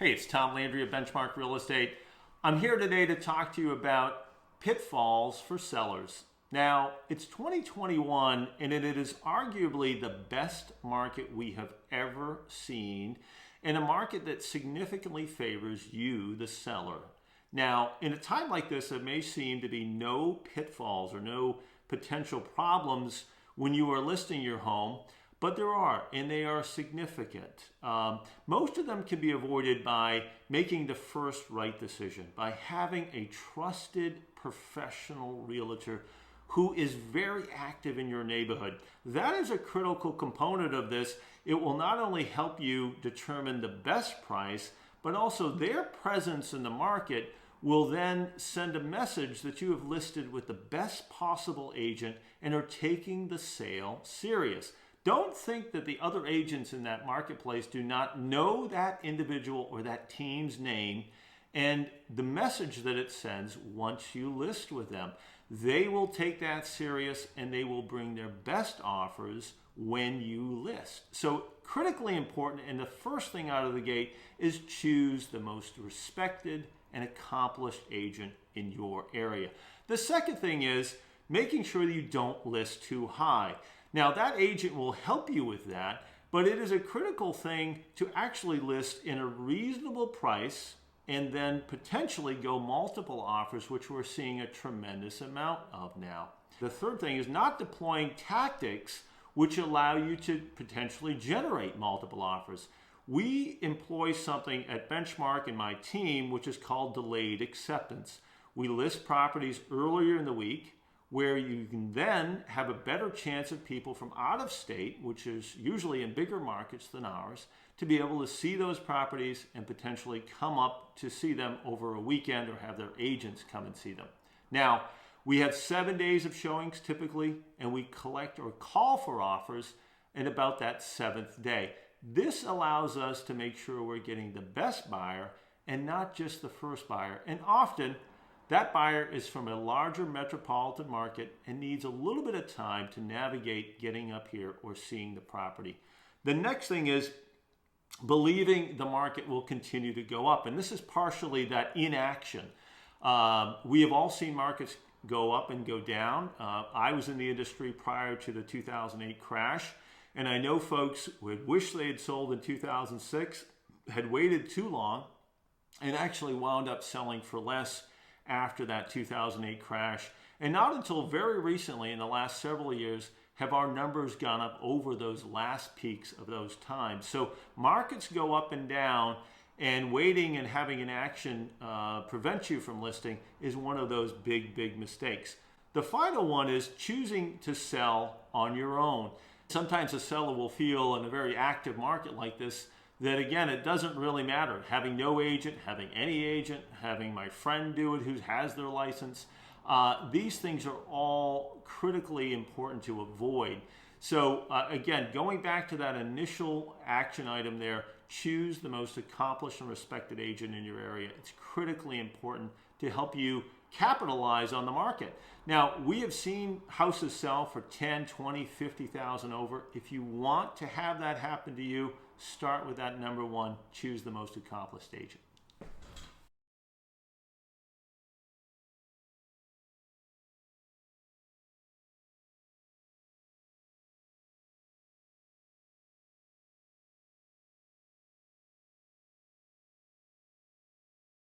Hey, it's Tom Landry of Benchmark Real Estate. I'm here today to talk to you about pitfalls for sellers. Now, it's 2021 and it is arguably the best market we have ever seen, and a market that significantly favors you, the seller. Now, in a time like this, there may seem to be no pitfalls or no potential problems when you are listing your home. But there are, and they are significant. Most of them can be avoided by making the first right decision, by having a trusted professional realtor who is very active in your neighborhood. That is a critical component of this. It will not only help you determine the best price, but also their presence in the market will then send a message that you have listed with the best possible agent and are taking the sale serious. Don't think that the other agents in that marketplace do not know that individual or that team's name and the message that it sends once you list with them. They will take that serious and they will bring their best offers when you list. So critically important, and the first thing out of the gate is choose the most respected and accomplished agent in your area. The second thing is making sure that you don't list too high. Now, that agent will help you with that, but it is a critical thing to actually list in a reasonable price and then potentially go multiple offers, which we're seeing a tremendous amount of now. The third thing is not deploying tactics which allow you to potentially generate multiple offers. We employ something at Benchmark and my team, which is called delayed acceptance. We list properties earlier in the week, where you can then have a better chance of people from out of state, which is usually in bigger markets than ours, to be able to see those properties and potentially come up to see them over a weekend or have their agents come and see them. Now, we have 7 days of showings typically, and we collect or call for offers in about that 7th day. This allows us to make sure we're getting the best buyer and not just the first buyer. And often, that buyer is from a larger metropolitan market and needs a little bit of time to navigate getting up here or seeing the property. The next thing is believing the market will continue to go up. And this is partially that inaction. We have all seen markets go up and go down. I was in the industry prior to the 2008 crash. And I know folks would wish they had sold in 2006, had waited too long, and actually wound up selling for less after that 2008 crash. And not until very recently, in the last several years, have our numbers gone up over those last peaks of those times. So markets go up and down, and waiting and having an action prevent you from listing is one of those big mistakes. The final one is choosing to sell on your own. Sometimes a seller will feel in a very active market like this that, again, it doesn't really matter. Having no agent, having any agent, having my friend do it who has their license. These things are all critically important to avoid. So again, going back to that initial action item there, choose the most accomplished and respected agent in your area. It's critically important to help you capitalize on the market. Now, we have seen houses sell for 10, 20, 50,000 over. If you want to have that happen to you, start with that number one, choose the most accomplished agent.